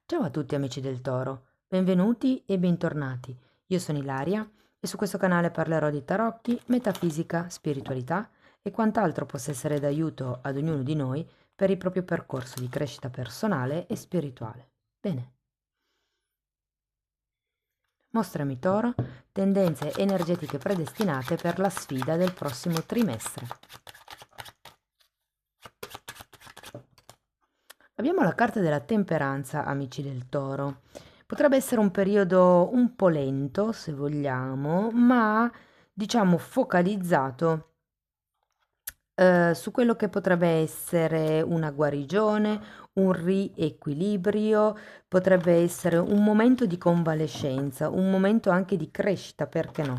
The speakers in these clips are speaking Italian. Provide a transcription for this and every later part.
Ciao a tutti amici del Toro, benvenuti e bentornati. Io sono Ilaria e su questo canale parlerò di tarocchi, metafisica, spiritualità e quant'altro possa essere d'aiuto ad ognuno di noi per il proprio percorso di crescita personale e spirituale. Bene, mostrami Toro, tendenze energetiche predestinate per la sfida del prossimo trimestre. Abbiamo la carta della temperanza, amici del Toro. Potrebbe essere un periodo un po' lento, se vogliamo, ma diciamo focalizzato su quello che potrebbe essere una guarigione, un riequilibrio, potrebbe essere un momento di convalescenza, un momento anche di crescita, perché no?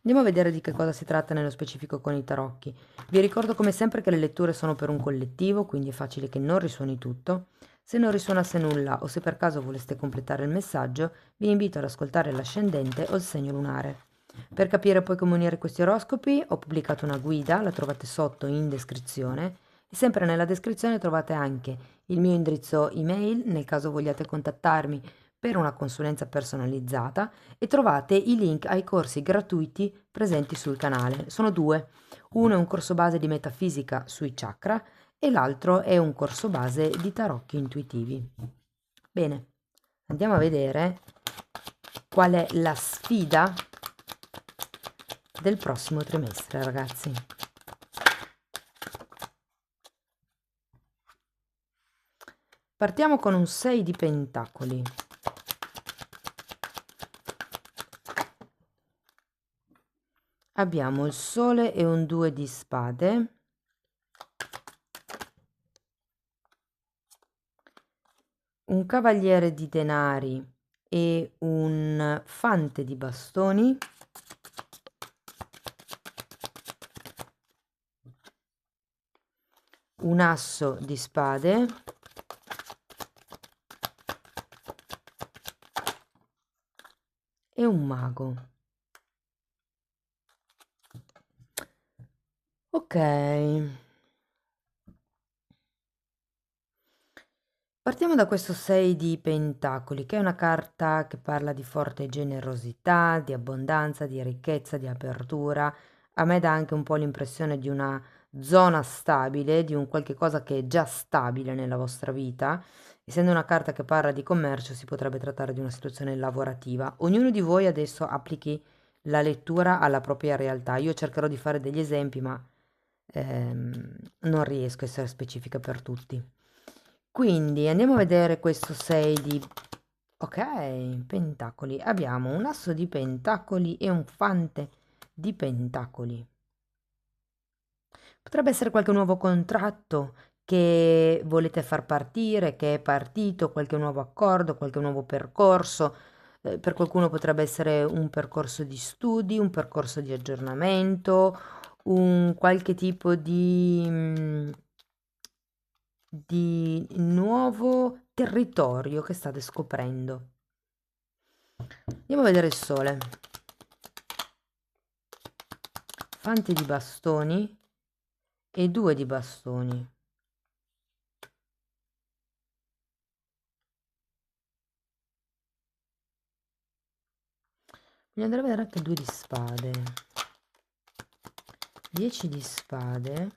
Andiamo a vedere di che cosa si tratta nello specifico con i tarocchi. Vi ricordo come sempre che le letture sono per un collettivo, quindi è facile che non risuoni tutto. Se non risuonasse nulla o se per caso voleste completare il messaggio, vi invito ad ascoltare l'ascendente o il segno lunare. Per capire poi come unire questi oroscopi ho pubblicato una guida, la trovate sotto in descrizione e sempre nella descrizione trovate anche il mio indirizzo email nel caso vogliate contattarmi per una consulenza personalizzata e trovate i link ai corsi gratuiti presenti sul canale. Sono due, uno è un corso base di metafisica sui chakra e l'altro è un corso base di tarocchi intuitivi. Bene, andiamo a vedere qual è la sfida del prossimo trimestre, ragazzi. Partiamo con un 6 di pentacoli. Abbiamo il sole e un 2 di spade. Un cavaliere di denari e un fante di bastoni. Un asso di spade. E un mago. Ok. Partiamo da questo 6 di pentacoli, che è una carta che parla di forte generosità, di abbondanza, di ricchezza, di apertura. A me dà anche un po' l'impressione di una zona stabile, di un qualche cosa che è già stabile nella vostra vita. Essendo una carta che parla di commercio, si potrebbe trattare di una situazione lavorativa. Ognuno di voi adesso applichi la lettura alla propria realtà. Io cercherò di fare degli esempi, ma non riesco a essere specifica per tutti. Quindi andiamo a vedere questo 6 di... Ok, pentacoli. Abbiamo un asso di pentacoli e un fante di pentacoli. Potrebbe essere qualche nuovo contratto che volete far partire, che è partito, qualche nuovo accordo, qualche nuovo percorso. Per qualcuno potrebbe essere un percorso di studi, un percorso di aggiornamento, un qualche tipo di nuovo territorio che state scoprendo. Andiamo a vedere il sole. Fante di bastoni e 2 di bastoni. Voglio andare a vedere anche 2 di spade. 10 di spade.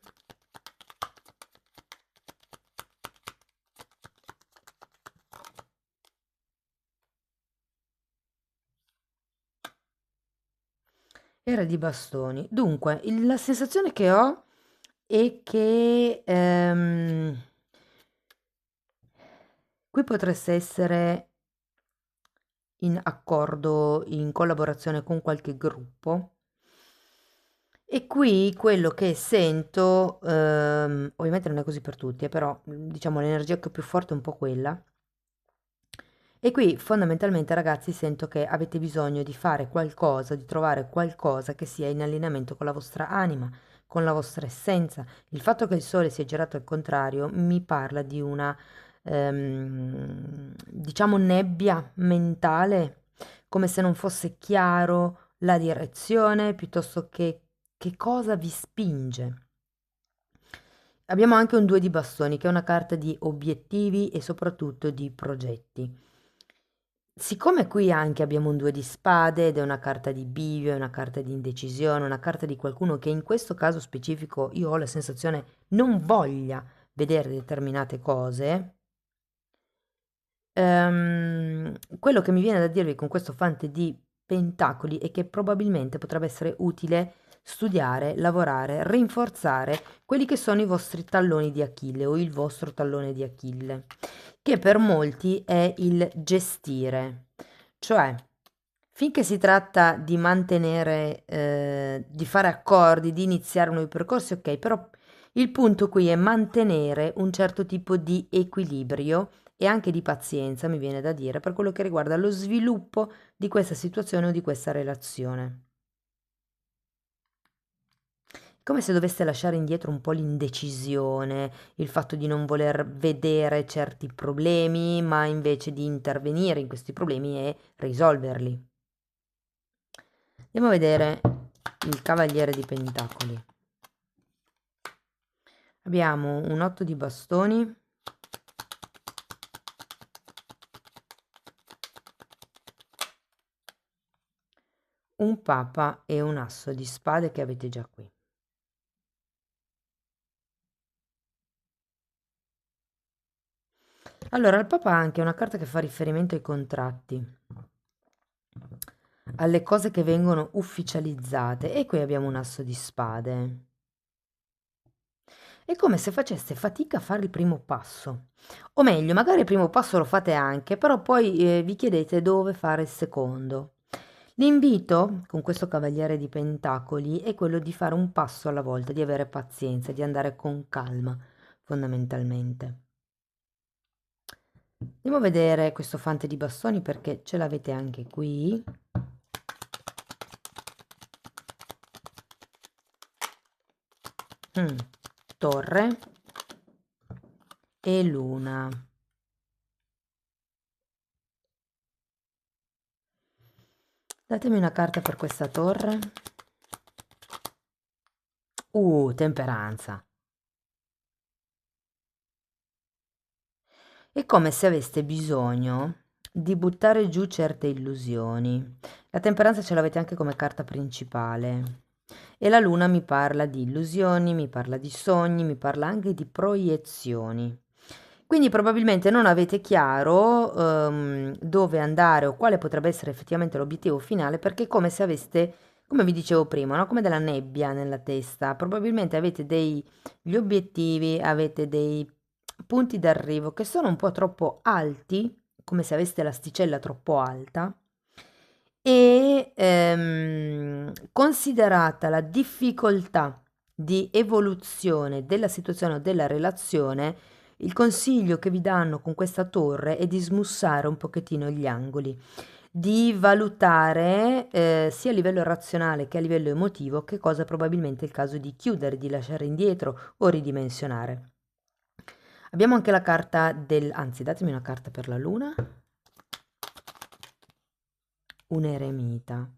Era di bastoni. Dunque, la sensazione che ho è che qui potreste essere in accordo, in collaborazione con qualche gruppo. E qui quello che sento, ovviamente non è così per tutti, però diciamo l'energia che è più forte è un po' quella. E qui fondamentalmente ragazzi sento che avete bisogno di fare qualcosa, di trovare qualcosa che sia in allineamento con la vostra anima, con la vostra essenza. Il fatto che il sole sia girato al contrario mi parla di una, diciamo, nebbia mentale, come se non fosse chiaro la direzione, piuttosto che cosa vi spinge. Abbiamo anche un 2 di bastoni, che è una carta di obiettivi e soprattutto di progetti. Siccome qui anche abbiamo un 2 di spade ed è una carta di bivio, è una carta di indecisione, una carta di qualcuno che in questo caso specifico io ho la sensazione non voglia vedere determinate cose, quello che mi viene da dirvi con questo fante di pentacoli è che probabilmente potrebbe essere utile studiare, lavorare, rinforzare quelli che sono i vostri talloni di Achille o il vostro tallone di Achille, che per molti è il gestire. Cioè, finché si tratta di mantenere, di fare accordi, di iniziare nuovi percorsi, ok, però il punto qui è mantenere un certo tipo di equilibrio e anche di pazienza, mi viene da dire, per quello che riguarda lo sviluppo di questa situazione o di questa relazione. Come se doveste lasciare indietro un po' l'indecisione, il fatto di non voler vedere certi problemi, ma invece di intervenire in questi problemi e risolverli. Andiamo a vedere il Cavaliere di Pentacoli. Abbiamo un 8 di bastoni, un Papa e un Asso di Spade che avete già qui. Allora, il Papa ha anche una carta che fa riferimento ai contratti, alle cose che vengono ufficializzate, e qui abbiamo un Asso di Spade. È come se faceste fatica a fare il primo passo. O meglio, magari il primo passo lo fate anche, però poi vi chiedete dove fare il secondo. L'invito con questo Cavaliere di Pentacoli è quello di fare un passo alla volta, di avere pazienza, di andare con calma, fondamentalmente. Andiamo a vedere questo fante di bastoni perché ce l'avete anche qui. Torre e luna. Datemi una carta per questa torre. Temperanza. È come se aveste bisogno di buttare giù certe illusioni. La temperanza ce l'avete anche come carta principale. E la luna mi parla di illusioni, mi parla di sogni, mi parla anche di proiezioni. Quindi probabilmente non avete chiaro dove andare o quale potrebbe essere effettivamente l'obiettivo finale, perché è come se aveste, come vi dicevo prima, no? Come della nebbia nella testa. Probabilmente avete degli obiettivi, avete dei punti d'arrivo che sono un po' troppo alti, come se aveste l'asticella troppo alta, e considerata la difficoltà di evoluzione della situazione o della relazione, il consiglio che vi danno con questa torre è di smussare un pochettino gli angoli, di valutare sia a livello razionale che a livello emotivo che cosa probabilmente è il caso di chiudere, di lasciare indietro o ridimensionare. Abbiamo anche la carta anzi, datemi una carta per la luna. Un eremita.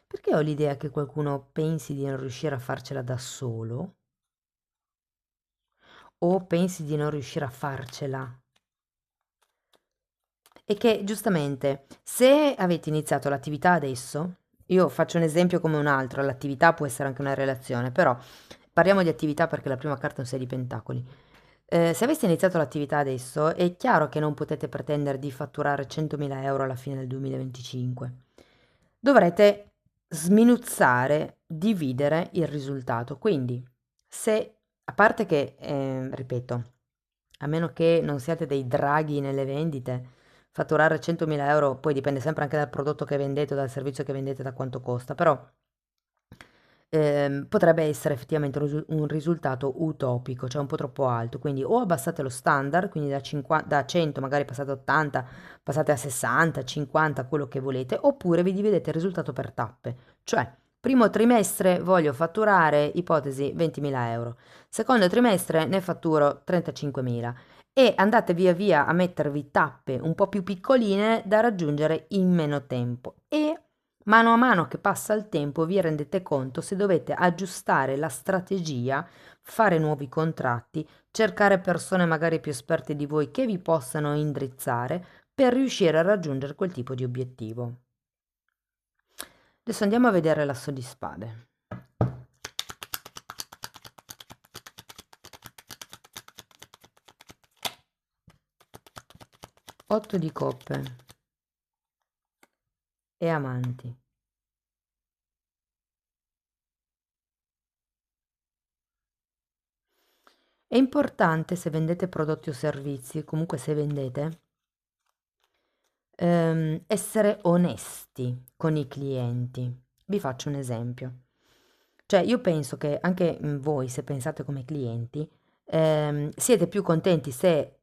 Perché ho l'idea che qualcuno pensi di non riuscire a farcela da solo o pensi di non riuscire a farcela? E che giustamente, se avete iniziato l'attività adesso, io faccio un esempio come un altro, l'attività può essere anche una relazione, però parliamo di attività perché la prima carta è un 6 di pentacoli. Se aveste iniziato l'attività adesso, è chiaro che non potete pretendere di fatturare 100.000 euro alla fine del 2025. Dovrete sminuzzare, dividere il risultato. Quindi, se, a parte che, ripeto, a meno che non siate dei draghi nelle vendite, fatturare 100.000 euro poi dipende sempre anche dal prodotto che vendete o dal servizio che vendete, da quanto costa, però potrebbe essere effettivamente un risultato utopico, cioè un po' troppo alto. Quindi o abbassate lo standard, quindi da 100 magari passate a 80, passate a 60, 50, quello che volete, oppure vi dividete il risultato per tappe. Cioè, primo trimestre voglio fatturare, ipotesi, 20.000 euro. Secondo trimestre ne fatturo 35.000 e andate via via a mettervi tappe un po' più piccoline da raggiungere in meno tempo. E Mano a mano che passa il tempo vi rendete conto se dovete aggiustare la strategia, fare nuovi contratti, cercare persone magari più esperte di voi che vi possano indirizzare per riuscire a raggiungere quel tipo di obiettivo. Adesso andiamo a vedere l'asso di spade. 8 di coppe e amanti. È importante, se vendete prodotti o servizi, comunque se vendete, essere onesti con i clienti. Vi faccio un esempio. Cioè, io penso che anche voi, se pensate come clienti, siete più contenti se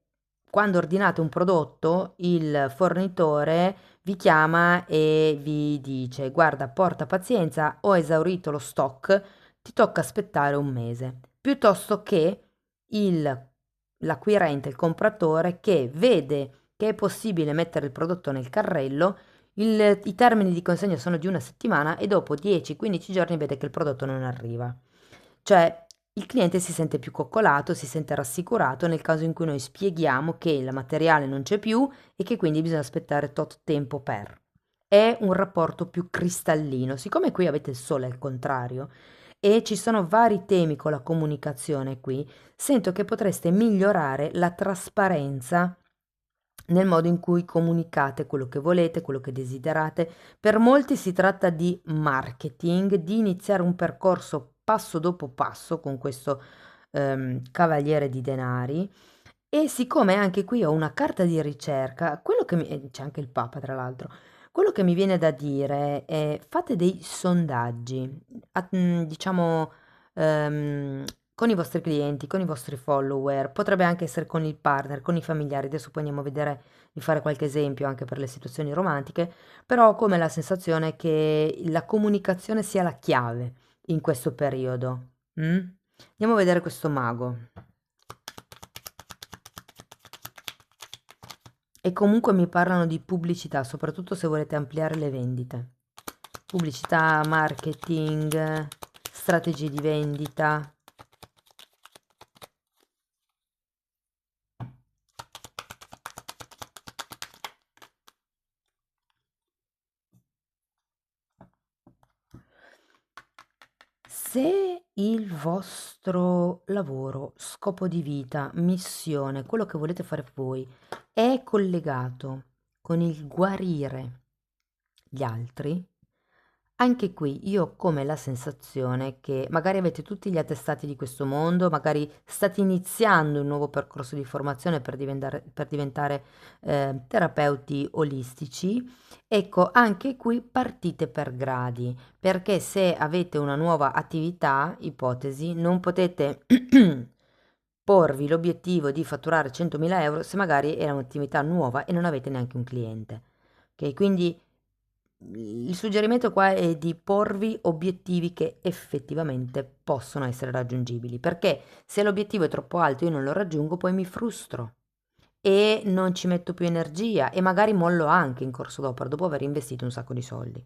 quando ordinate un prodotto il fornitore vi chiama e vi dice: guarda, porta pazienza, ho esaurito lo stock, ti tocca aspettare un mese, piuttosto che il, l'acquirente, il compratore che vede che è possibile mettere il prodotto nel carrello, i termini di consegna sono di una settimana e dopo 10-15 giorni vede che il prodotto non arriva. Cioè, il cliente si sente più coccolato, si sente rassicurato nel caso in cui noi spieghiamo che il materiale non c'è più e che quindi bisogna aspettare tot tempo per. È un rapporto più cristallino. Siccome qui avete il sole al contrario e ci sono vari temi con la comunicazione qui, sento che potreste migliorare la trasparenza nel modo in cui comunicate quello che volete, quello che desiderate. Per molti si tratta di marketing, di iniziare un percorso passo dopo passo con questo cavaliere di denari. E siccome anche qui ho una carta di ricerca, c'è anche il Papa tra l'altro, quello che mi viene da dire è fate dei sondaggi, diciamo, ehm, con i vostri clienti, con i vostri follower, potrebbe anche essere con il partner, con i familiari. Adesso poi andiamo a vedere di fare qualche esempio anche per le situazioni romantiche, però ho come la sensazione che la comunicazione sia la chiave in questo periodo. Mm? Andiamo a vedere questo mago. E comunque mi parlano di pubblicità, soprattutto se volete ampliare le vendite. Pubblicità, marketing, strategie di vendita. Se il vostro lavoro, scopo di vita, missione, quello che volete fare voi, è collegato con il guarire gli altri, anche qui io ho come la sensazione che magari avete tutti gli attestati di questo mondo, magari state iniziando un nuovo percorso di formazione per diventare terapeuti olistici. Ecco, anche qui partite per gradi, perché se avete una nuova attività, ipotesi, non potete porvi l'obiettivo di fatturare 100.000 euro se magari è un'attività nuova e non avete neanche un cliente. Ok, quindi il suggerimento qua è di porvi obiettivi che effettivamente possono essere raggiungibili, perché se l'obiettivo è troppo alto e io non lo raggiungo, poi mi frustro e non ci metto più energia e magari mollo anche in corso d'opera dopo aver investito un sacco di soldi.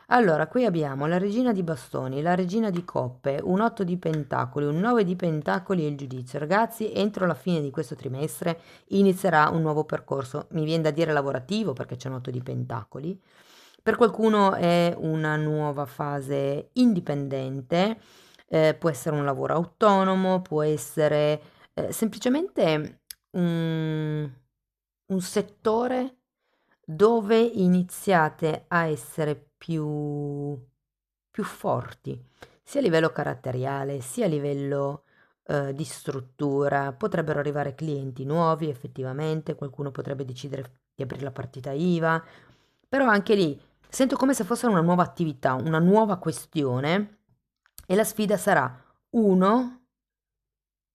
Allora, qui abbiamo la regina di bastoni, la regina di coppe, un 8 di pentacoli, un 9 di pentacoli e il giudizio. Ragazzi, entro la fine di questo trimestre inizierà un nuovo percorso, mi viene da dire lavorativo perché c'è un 8 di pentacoli. Per qualcuno è una nuova fase indipendente, può essere un lavoro autonomo, può essere semplicemente un settore dove iniziate a essere più forti, sia a livello caratteriale, sia a livello di struttura. Potrebbero arrivare clienti nuovi, effettivamente, qualcuno potrebbe decidere di aprire la partita IVA, però anche lì sento come se fosse una nuova attività, una nuova questione e la sfida sarà: uno,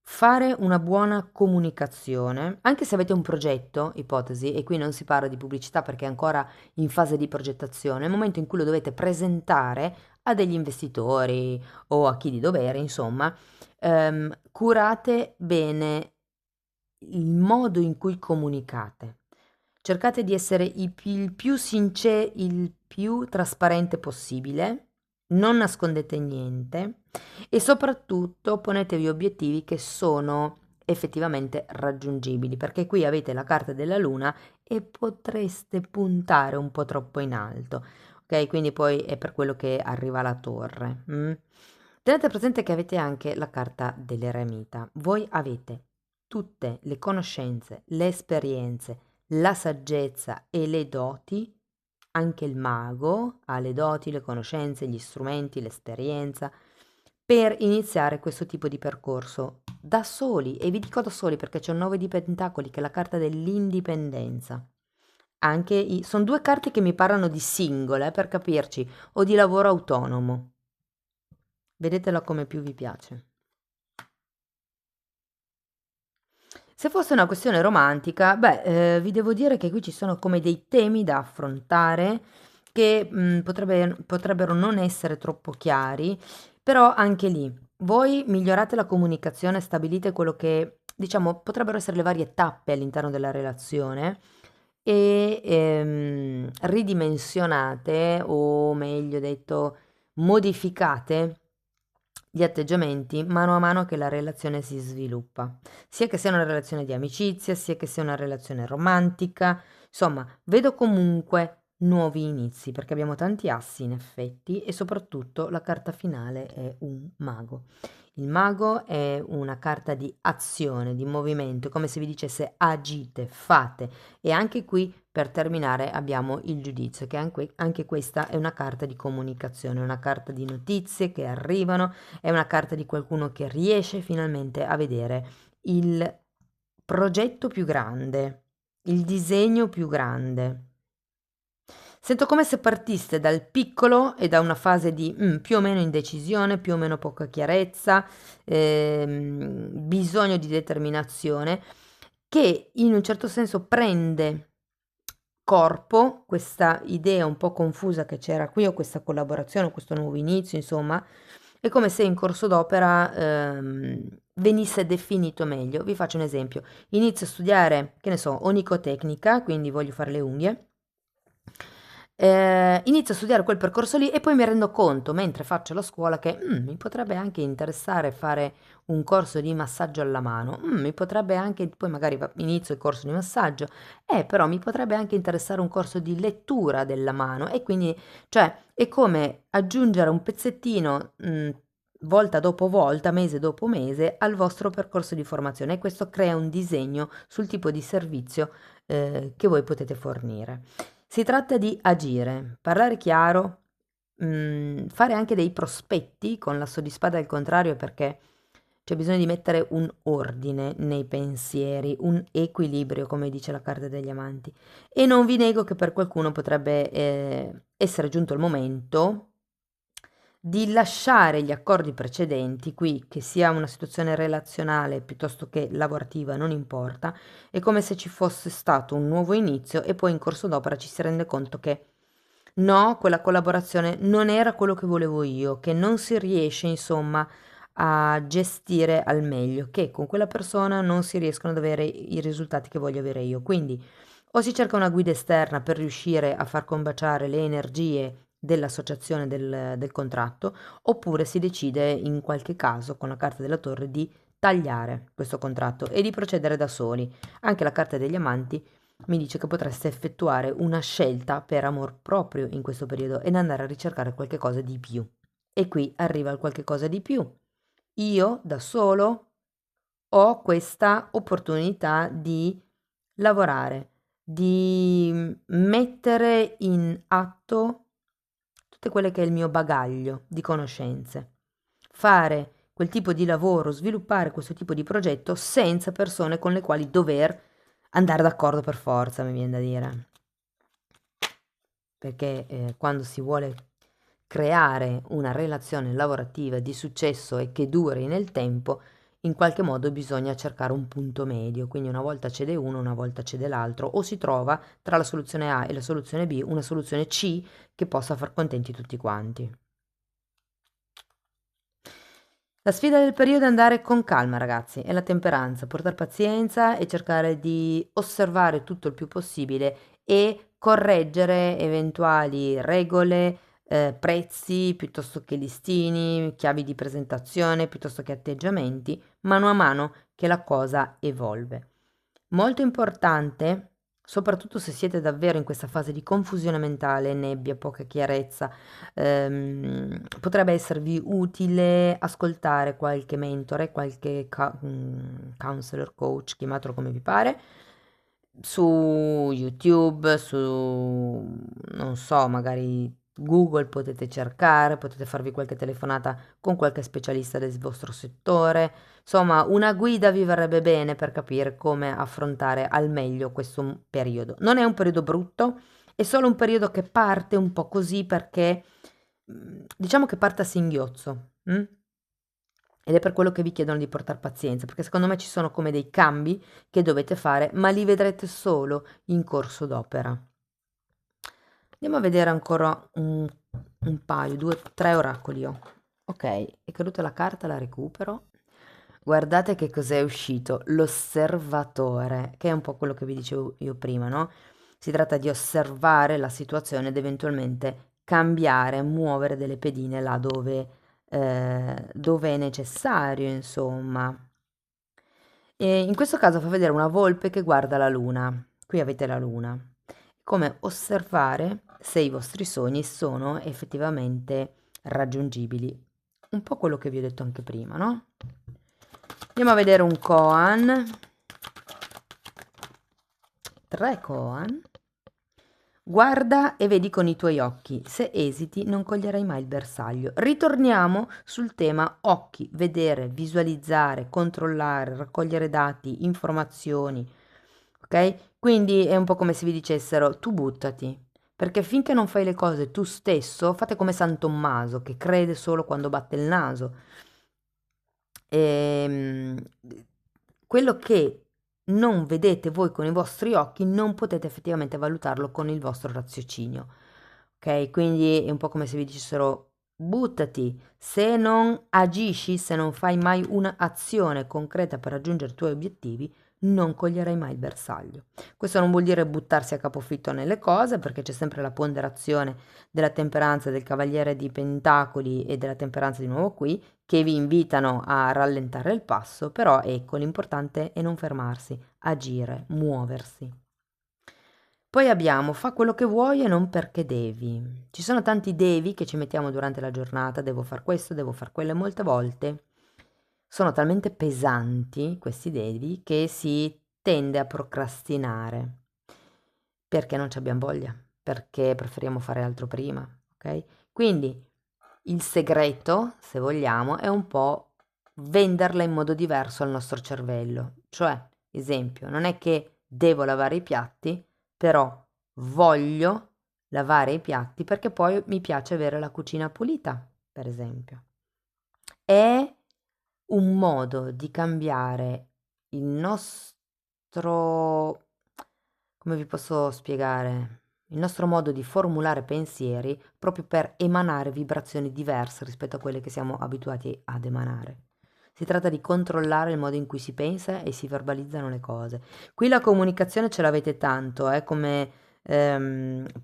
fare una buona comunicazione, anche se avete un progetto, ipotesi, e qui non si parla di pubblicità perché è ancora in fase di progettazione, nel momento in cui lo dovete presentare a degli investitori o a chi di dovere, insomma, curate bene il modo in cui comunicate. Cercate di essere il più più trasparente possibile, non nascondete niente e soprattutto ponetevi obiettivi che sono effettivamente raggiungibili, perché qui avete la carta della luna e potreste puntare un po' troppo in alto, ok? Quindi poi è per quello che arriva la torre. Tenete presente che avete anche la carta dell'eremita. Voi avete tutte le conoscenze, le esperienze, la saggezza e le doti. Anche il mago ha le doti, le conoscenze, gli strumenti, l'esperienza per iniziare questo tipo di percorso da soli. E vi dico da soli perché c'è un 9 di pentacoli che è la carta dell'indipendenza. Sono due carte che mi parlano di singole, per capirci, o di lavoro autonomo. Vedetela come più vi piace. Se fosse una questione romantica, beh, vi devo dire che qui ci sono come dei temi da affrontare che potrebbero non essere troppo chiari, però anche lì voi migliorate la comunicazione, stabilite quello che, diciamo, potrebbero essere le varie tappe all'interno della relazione e ridimensionate, o meglio detto, modificate gli atteggiamenti mano a mano che la relazione si sviluppa, sia che sia una relazione di amicizia, sia che sia una relazione romantica, insomma, vedo comunque nuovi inizi, perché abbiamo tanti assi in effetti e soprattutto la carta finale è un mago. Il mago è una carta di azione, di movimento, come se vi dicesse agite, fate. E anche qui, per terminare, abbiamo il giudizio, che anche questa è una carta di comunicazione, una carta di notizie che arrivano, è una carta di qualcuno che riesce finalmente a vedere il progetto più grande, il disegno più grande. Sento come se partiste dal piccolo e da una fase di più o meno indecisione, più o meno poca chiarezza, bisogno di determinazione, che in un certo senso prende corpo questa idea un po' confusa che c'era qui, o questa collaborazione, o questo nuovo inizio, insomma, è come se in corso d'opera venisse definito meglio. Vi faccio un esempio. Inizio a studiare, che ne so, onicotecnica, quindi voglio fare le unghie. Inizio a studiare quel percorso lì e poi mi rendo conto, mentre faccio la scuola, che mi potrebbe anche interessare fare un corso di massaggio alla mano. Mi potrebbe anche, poi magari inizio il corso di massaggio, però mi potrebbe anche interessare un corso di lettura della mano e quindi, cioè, è come aggiungere un pezzettino, volta dopo volta, mese dopo mese, al vostro percorso di formazione, e questo crea un disegno sul tipo di servizio, che voi potete fornire. Si tratta di agire, parlare chiaro, fare anche dei prospetti con l'asso di spada al contrario, perché c'è bisogno di mettere un ordine nei pensieri, un equilibrio, come dice la carta degli amanti. E non vi nego che per qualcuno potrebbe essere giunto il momento di lasciare gli accordi precedenti, qui che sia una situazione relazionale piuttosto che lavorativa, non importa, è come se ci fosse stato un nuovo inizio e poi in corso d'opera ci si rende conto che no, quella collaborazione non era quello che volevo io, che non si riesce insomma a gestire al meglio, che con quella persona non si riescono ad avere i risultati che voglio avere io. Quindi o si cerca una guida esterna per riuscire a far combaciare le energie dell'associazione del contratto, oppure si decide in qualche caso con la carta della torre di tagliare questo contratto e di procedere da soli. Anche la carta degli amanti mi dice che potreste effettuare una scelta per amor proprio in questo periodo ed andare a ricercare qualche cosa di più. E qui arriva il qualche cosa di più. Io da solo ho questa opportunità di lavorare, di mettere in atto tutte quelle che è il mio bagaglio di conoscenze, fare quel tipo di lavoro, sviluppare questo tipo di progetto senza persone con le quali dover andare d'accordo per forza, mi viene da dire. Perché quando si vuole creare una relazione lavorativa di successo e che duri nel tempo, in qualche modo bisogna cercare un punto medio, quindi una volta cede uno, una volta cede l'altro, o si trova tra la soluzione A e la soluzione B una soluzione C che possa far contenti tutti quanti. La sfida del periodo è andare con calma, ragazzi, è la temperanza, portare pazienza e cercare di osservare tutto il più possibile e correggere eventuali regole, prezzi, piuttosto che listini, chiavi di presentazione, piuttosto che atteggiamenti, mano a mano che la cosa evolve. Molto importante, soprattutto se siete davvero in questa fase di confusione mentale, nebbia, poca chiarezza, potrebbe esservi utile ascoltare qualche mentore, qualche counselor, coach, chiamatelo come vi pare, su YouTube, su, non so, magari Google potete cercare, potete farvi qualche telefonata con qualche specialista del vostro settore. Insomma, una guida vi verrebbe bene per capire come affrontare al meglio questo periodo. Non è un periodo brutto, è solo un periodo che parte un po' così perché diciamo che parte a singhiozzo. Ed è per quello che vi chiedono di portare pazienza, perché secondo me ci sono come dei cambi che dovete fare, ma li vedrete solo in corso d'opera. Andiamo a vedere ancora un paio, due, tre oracoli ho. Ok, è caduta la carta, la recupero. Guardate che cos'è uscito, l'osservatore, che è un po' quello che vi dicevo io prima, no? Si tratta di osservare la situazione ed eventualmente cambiare, muovere delle pedine là dove è necessario, insomma. E in questo caso fa vedere una volpe che guarda la luna. Qui avete la luna. Come osservare se i vostri sogni sono effettivamente raggiungibili. Un po' quello che vi ho detto anche prima, no? Andiamo a vedere un koan. 3 koan. Guarda e vedi con i tuoi occhi, se esiti non coglierai mai il bersaglio. Ritorniamo sul tema occhi, vedere, visualizzare, controllare, raccogliere dati, informazioni, ok? Quindi è un po' come se vi dicessero tu buttati, perché finché non fai le cose tu stesso, fate come San Tommaso che crede solo quando batte il naso. Ehm, quello che non vedete voi con i vostri occhi, non potete effettivamente valutarlo con il vostro raziocinio. Ok? Quindi è un po' come se vi dicessero buttati, se non agisci, se non fai mai un'azione concreta per raggiungere i tuoi obiettivi, non coglierai mai il bersaglio. Questo non vuol dire buttarsi a capofitto nelle cose, perché c'è sempre la ponderazione della temperanza del cavaliere di pentacoli e della temperanza di nuovo qui, che vi invitano a rallentare il passo, però ecco, l'importante è non fermarsi, agire, muoversi. Poi abbiamo fa quello che vuoi e non perché devi. Ci sono tanti devi che ci mettiamo durante la giornata, devo far questo, devo far quello, e molte volte sono talmente pesanti questi devi che si tende a procrastinare perché non ci abbiamo voglia, perché preferiamo fare altro prima, ok? Quindi il segreto, se vogliamo, è un po' venderla in modo diverso al nostro cervello. Cioè, esempio, non è che devo lavare i piatti, però voglio lavare i piatti perché poi mi piace avere la cucina pulita, per esempio. È un modo di cambiare il nostro, come vi posso spiegare? Il nostro modo di formulare pensieri proprio per emanare vibrazioni diverse rispetto a quelle che siamo abituati ad emanare. Si tratta di controllare il modo in cui si pensa e si verbalizzano le cose. Qui la comunicazione ce l'avete tanto, è come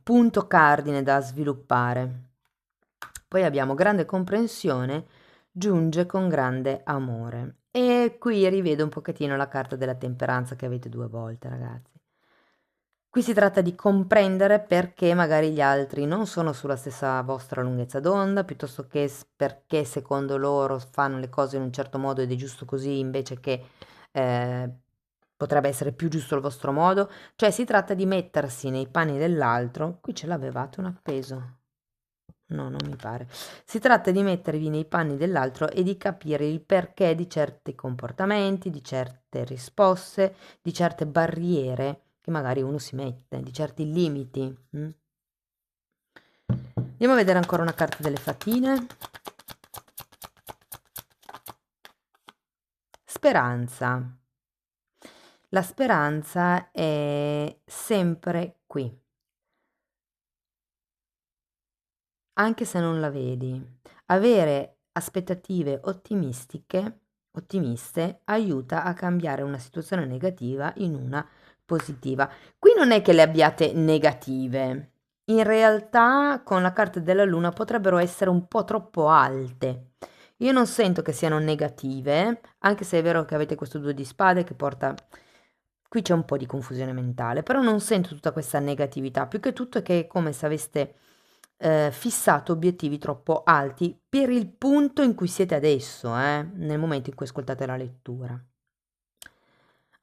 punto cardine da sviluppare. Poi abbiamo grande comprensione, giunge con grande amore. E qui rivedo un pochettino la carta della temperanza che avete 2 volte, ragazzi. Qui si tratta di comprendere perché magari gli altri non sono sulla stessa vostra lunghezza d'onda, piuttosto che perché secondo loro fanno le cose in un certo modo ed è giusto così, invece che eh, potrebbe essere più giusto il vostro modo. Cioè si tratta di mettersi nei panni dell'altro. Qui ce l'avevate un appeso. No, non mi pare. Si tratta di mettervi nei panni dell'altro e di capire il perché di certi comportamenti, di certe risposte, di certe barriere che magari uno si mette, di certi limiti. Andiamo a vedere ancora una carta delle fatine. Speranza. La speranza è sempre qui, anche se non la vedi. Avere aspettative ottimiste aiuta a cambiare una situazione negativa in una positiva. Qui non è che le abbiate negative. In realtà con la carta della luna potrebbero essere un po' troppo alte. Io non sento che siano negative, anche se è vero che avete questo 2 di spade che porta... Qui c'è un po' di confusione mentale, però non sento tutta questa negatività, più che tutto è che è come se aveste fissato obiettivi troppo alti per il punto in cui siete adesso, nel momento in cui ascoltate la lettura.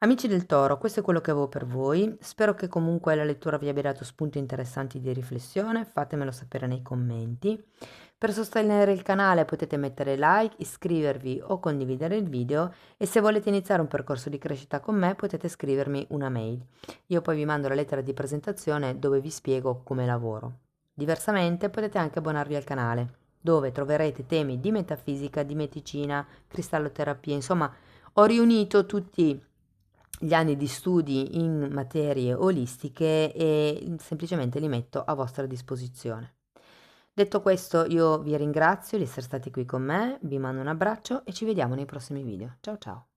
Amici del Toro, questo è quello che avevo per voi. Spero che comunque la lettura vi abbia dato spunti interessanti di riflessione. Fatemelo sapere nei commenti. Per sostenere il canale potete mettere like, iscrivervi o condividere il video e se volete iniziare un percorso di crescita con me potete scrivermi una mail. Io poi vi mando la lettera di presentazione dove vi spiego come lavoro. Diversamente potete anche abbonarvi al canale, dove troverete temi di metafisica, di medicina, cristalloterapia, insomma ho riunito tutti gli anni di studi in materie olistiche e semplicemente li metto a vostra disposizione. Detto questo, io vi ringrazio di essere stati qui con me, vi mando un abbraccio e ci vediamo nei prossimi video. Ciao ciao!